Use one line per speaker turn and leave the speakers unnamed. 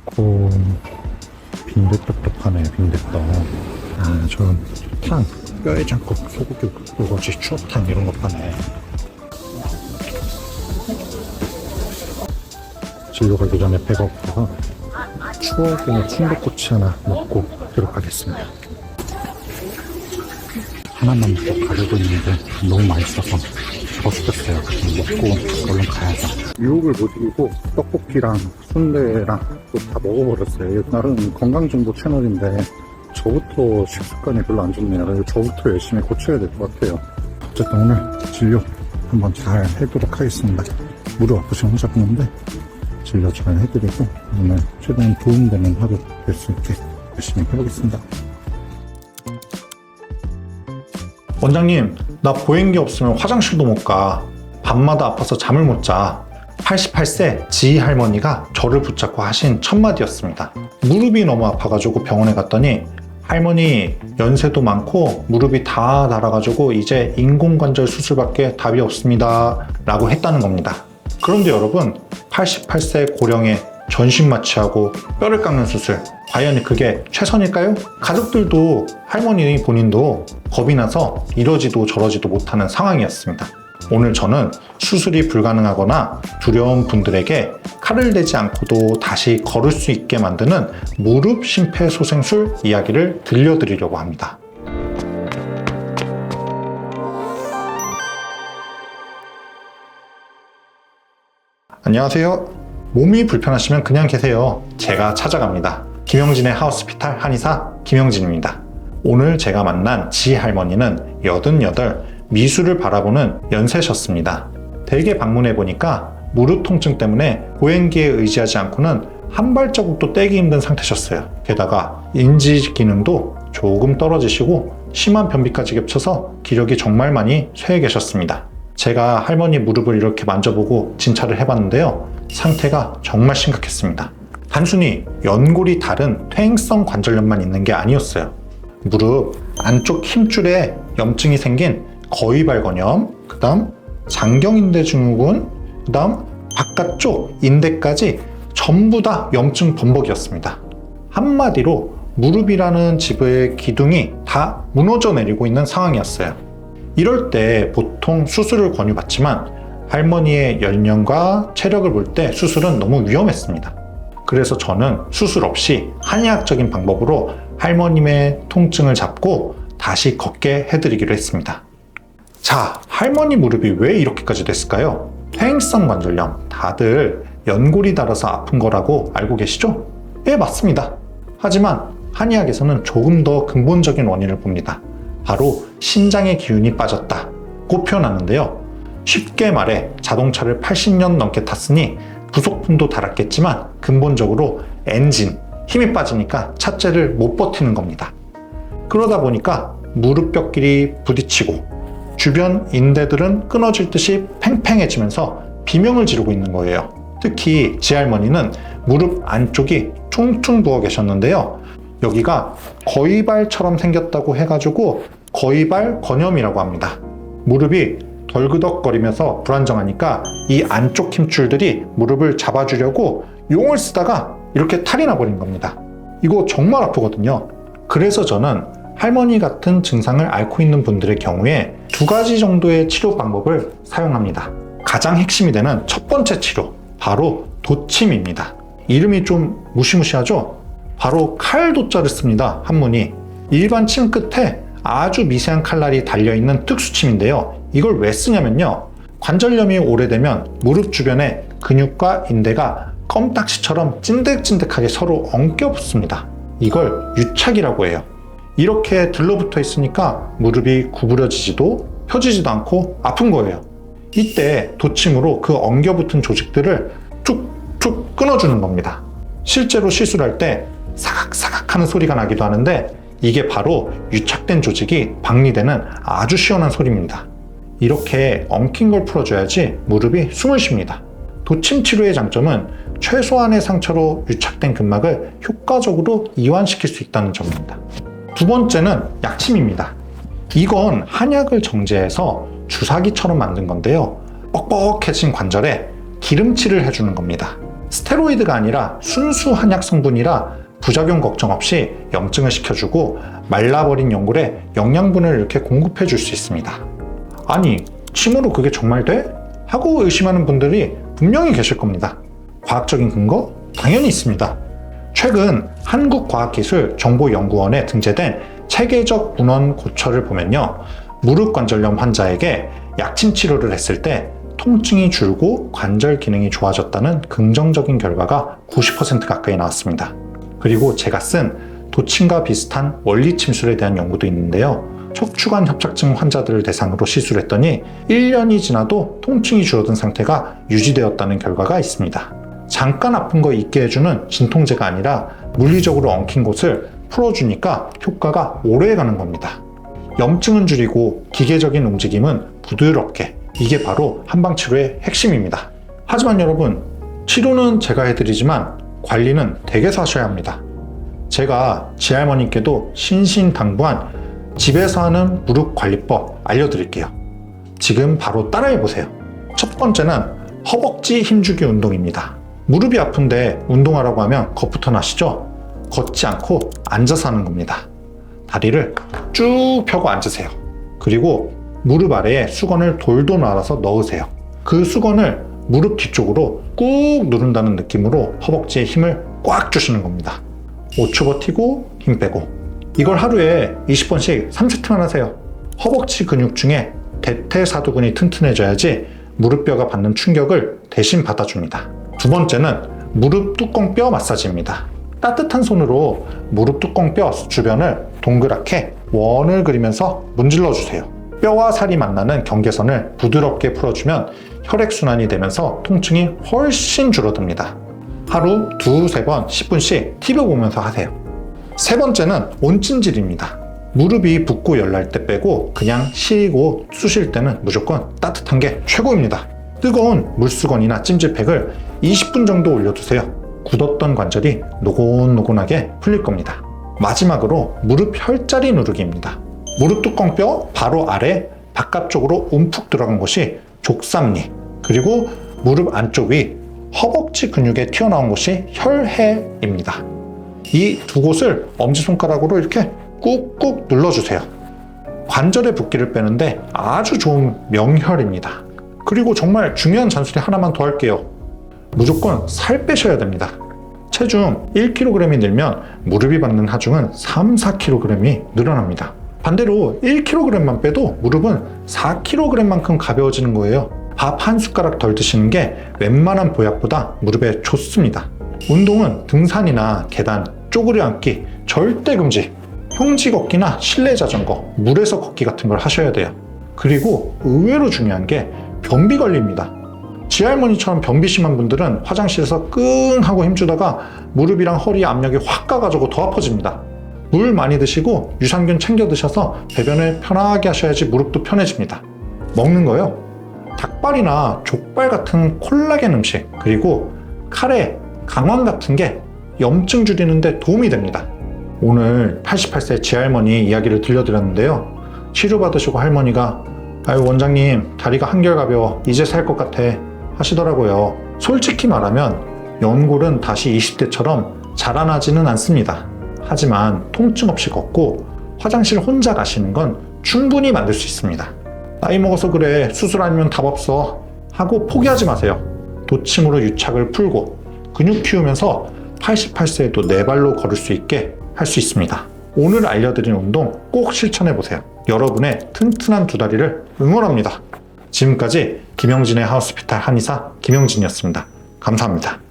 고 빈대떡도 파네. 빈대떡. 저 탕, 뼈에 장국, 소고기 굴거지, 추어탕 이런 거 파네. 진료 가기 전에 배가 고파서 추억의 순두꼬치 하나 먹고 들어가겠습니다. 하나만 먹고 가려고 했는데 너무 맛있어서 더 시켰어요. 먹고 얼른 가야죠. 유혹을 못 이기고 떡볶이랑 순대랑 또 다 먹어버렸어요. 나름 건강정보 채널인데 저부터 식습관이 별로 안 좋네요. 저부터 열심히 고쳐야 될 것 같아요. 어쨌든 오늘 진료 한번 잘 해보도록 하겠습니다. 무릎 아프시면 혼자 푸는데 진료 잘 해드리고 오늘 최대한 도움되는 하루 될 수 있게 열심히 해보겠습니다.
원장님, 나 보행기 없으면 화장실도 못 가. 밤마다 아파서 잠을 못 자. 88세 지희 할머니가 저를 붙잡고 하신 첫 마디였습니다. 무릎이 너무 아파가지고 병원에 갔더니 할머니 연세도 많고 무릎이 다 닳아가지고 이제 인공관절 수술밖에 답이 없습니다 라고 했다는 겁니다. 그런데 여러분, 88세 고령에 전신 마취하고 뼈를 깎는 수술, 과연 그게 최선일까요? 가족들도 할머니 본인도 겁이 나서 이러지도 저러지도 못하는 상황이었습니다. 오늘 저는 수술이 불가능하거나 두려운 분들에게 칼을 대지 않고도 다시 걸을 수 있게 만드는 무릎 심폐소생술 이야기를 들려드리려고 합니다. 안녕하세요. 몸이 불편하시면 그냥 계세요. 제가 찾아갑니다. 김영진의 하우스피탈 한의사 김영진입니다. 오늘 제가 만난 지희 할머니는 88, 미술을 바라보는 연세셨습니다. 댁에 방문해보니까 무릎 통증 때문에 보행기에 의지하지 않고는 한 발자국도 떼기 힘든 상태셨어요. 게다가 인지 기능도 조금 떨어지시고 심한 변비까지 겹쳐서 기력이 정말 많이 쇠해 계셨습니다. 제가 할머니 무릎을 이렇게 만져보고 진찰을 해봤는데요. 상태가 정말 심각했습니다. 단순히 연골이 다른 퇴행성 관절염만 있는 게 아니었어요. 무릎 안쪽 힘줄에 염증이 생긴 거위발건염, 그 다음 장경인대 증후군, 그 다음 바깥쪽 인대까지 전부 다 염증 범벅이었습니다. 한마디로 무릎이라는 지부의 기둥이 다 무너져 내리고 있는 상황이었어요. 이럴 때 보통 수술을 권유받지만 할머니의 연령과 체력을 볼 때 수술은 너무 위험했습니다. 그래서 저는 수술 없이 한의학적인 방법으로 할머님의 통증을 잡고 다시 걷게 해드리기로 했습니다. 자, 할머니 무릎이 왜 이렇게까지 됐을까요? 퇴행성 관절염, 다들 연골이 닳아서 아픈 거라고 알고 계시죠? 예, 맞습니다. 하지만 한의학에서는 조금 더 근본적인 원인을 봅니다. 바로 신장의 기운이 빠졌다고 표현하는데요. 쉽게 말해 자동차를 80년 넘게 탔으니 부속품도 달았겠지만 근본적으로 엔진, 힘이 빠지니까 차체를 못 버티는 겁니다. 그러다 보니까 무릎뼈끼리 부딪히고 주변 인대들은 끊어질 듯이 팽팽해지면서 비명을 지르고 있는 거예요. 특히 지 할머니는 무릎 안쪽이 퉁퉁 부어 계셨는데요. 여기가 거위발처럼 생겼다고 해가지고 거위발 건염이라고 합니다. 무릎이 덜그덕거리면서 불안정하니까 이 안쪽 힘줄들이 무릎을 잡아주려고 용을 쓰다가 이렇게 탈이 나버린 겁니다. 이거 정말 아프거든요. 그래서 저는 할머니 같은 증상을 앓고 있는 분들의 경우에 2가지 정도의 치료 방법을 사용합니다. 가장 핵심이 되는 첫 번째 치료, 바로 도침입니다. 이름이 좀 무시무시하죠? 바로 칼도자를 씁니다. 한문이. 일반 침 끝에 아주 미세한 칼날이 달려있는 특수침인데요. 이걸 왜 쓰냐면요. 관절염이 오래되면 무릎 주변에 근육과 인대가 껌딱지처럼 찐득찐득하게 서로 엉겨 붙습니다. 이걸 유착이라고 해요. 이렇게 들러붙어 있으니까 무릎이 구부러지지도 펴지지도 않고 아픈 거예요. 이때 도침으로 그 엉겨붙은 조직들을 툭툭 끊어주는 겁니다. 실제로 시술할 때 사각사각 하는 소리가 나기도 하는데 이게 바로 유착된 조직이 박리되는 아주 시원한 소리입니다. 이렇게 엉킨 걸 풀어줘야지 무릎이 숨을 쉽니다. 도침 치료의 장점은 최소한의 상처로 유착된 근막을 효과적으로 이완시킬 수 있다는 점입니다. 두 번째는 약침입니다. 이건 한약을 정제해서 주사기처럼 만든 건데요. 뻑뻑해진 관절에 기름칠을 해주는 겁니다. 스테로이드가 아니라 순수 한약 성분이라 부작용 걱정 없이 염증을 식혀주고 말라버린 연골에 영양분을 이렇게 공급해 줄 수 있습니다. 아니, 침으로 그게 정말 돼? 하고 의심하는 분들이 분명히 계실 겁니다. 과학적인 근거? 당연히 있습니다. 최근 한국과학기술정보연구원에 등재된 체계적 문헌 고철을 보면요, 무릎 관절염 환자에게 약침 치료를 했을 때 통증이 줄고 관절 기능이 좋아졌다는 긍정적인 결과가 90% 가까이 나왔습니다. 그리고 제가 쓴 도침과 비슷한 원리 침술에 대한 연구도 있는데요, 척추관 협착증 환자들을 대상으로 시술을 했더니 1년이 지나도 통증이 줄어든 상태가 유지되었다는 결과가 있습니다. 잠깐 아픈 거 잊게 해주는 진통제가 아니라 물리적으로 엉킨 곳을 풀어주니까 효과가 오래 가는 겁니다. 염증은 줄이고 기계적인 움직임은 부드럽게, 이게 바로 한방치료의 핵심입니다. 하지만 여러분, 치료는 제가 해드리지만 관리는 댁에서 하셔야 합니다. 제가 지할머니께도 신신당부한 집에서 하는 무릎 관리법 알려드릴게요. 지금 바로 따라해보세요. 첫 번째는 허벅지 힘주기 운동입니다. 무릎이 아픈데 운동하라고 하면 겁부터 나시죠? 걷지 않고 앉아서 하는 겁니다. 다리를 쭉 펴고 앉으세요. 그리고 무릎 아래에 수건을 돌돌 말아서 넣으세요. 그 수건을 무릎 뒤쪽으로 꾹 누른다는 느낌으로 허벅지에 힘을 꽉 주시는 겁니다. 5초 버티고 힘 빼고, 이걸 하루에 20번씩 3세트만 하세요. 허벅지 근육 중에 대퇴사두근이 튼튼해져야지 무릎뼈가 받는 충격을 대신 받아줍니다. 두 번째는 무릎 뚜껑뼈 마사지입니다. 따뜻한 손으로 무릎 뚜껑뼈 주변을 동그랗게 원을 그리면서 문질러 주세요. 뼈와 살이 만나는 경계선을 부드럽게 풀어주면 혈액순환이 되면서 통증이 훨씬 줄어듭니다. 하루 두세 번 10분씩 TV 보면서 하세요. 세 번째는 온찜질입니다. 무릎이 붓고 열날 때 빼고 그냥 시리고 쑤실 때는 무조건 따뜻한 게 최고입니다. 뜨거운 물수건이나 찜질팩을 20분 정도 올려두세요. 굳었던 관절이 노곤노곤하게 풀릴 겁니다. 마지막으로 무릎 혈자리 누르기입니다. 무릎 뚜껑뼈 바로 아래 바깥쪽으로 움푹 들어간 곳이 족삼리, 그리고 무릎 안쪽 위 허벅지 근육에 튀어나온 곳이 혈해입니다. 이 두 곳을 엄지손가락으로 이렇게 꾹꾹 눌러주세요. 관절의 붓기를 빼는데 아주 좋은 명혈입니다. 그리고 정말 중요한 잔소리 하나만 더 할게요. 무조건 살 빼셔야 됩니다. 체중 1kg이 늘면 무릎이 받는 하중은 3-4kg이 늘어납니다. 반대로 1kg만 빼도 무릎은 4kg만큼 가벼워지는 거예요. 밥 한 숟가락 덜 드시는 게 웬만한 보약보다 무릎에 좋습니다. 운동은 등산이나 계단, 쪼그려 앉기 절대 금지. 평지 걷기나 실내 자전거, 물에서 걷기 같은 걸 하셔야 돼요. 그리고 의외로 중요한 게 변비 관리입니다. 지할머니처럼 변비 심한 분들은 화장실에서 끙 하고 힘주다가 무릎이랑 허리에 압력이 확 가가지고 더 아파집니다. 물 많이 드시고 유산균 챙겨 드셔서 배변을 편하게 하셔야지 무릎도 편해집니다. 먹는 거요, 닭발이나 족발 같은 콜라겐 음식, 그리고 카레, 강황 같은 게 염증 줄이는데 도움이 됩니다. 오늘 88세 지할머니 이야기를 들려드렸는데요, 치료받으시고 할머니가 아유 원장님 다리가 한결가벼워 이제 살 것 같아 하시더라고요. 솔직히 말하면 연골은 다시 20대처럼 자라나지는 않습니다. 하지만 통증 없이 걷고 화장실 혼자 가시는 건 충분히 만들 수 있습니다. 나이 먹어서 그래, 수술 아니면 답 없어 하고 포기하지 마세요. 도침으로 유착을 풀고 근육 키우면서 88세에도 네 발로 걸을 수 있게 할 수 있습니다. 오늘 알려드린 운동 꼭 실천해보세요. 여러분의 튼튼한 두 다리를 응원합니다. 지금까지 김영진의 하우스피탈 한의사 김영진이었습니다. 감사합니다.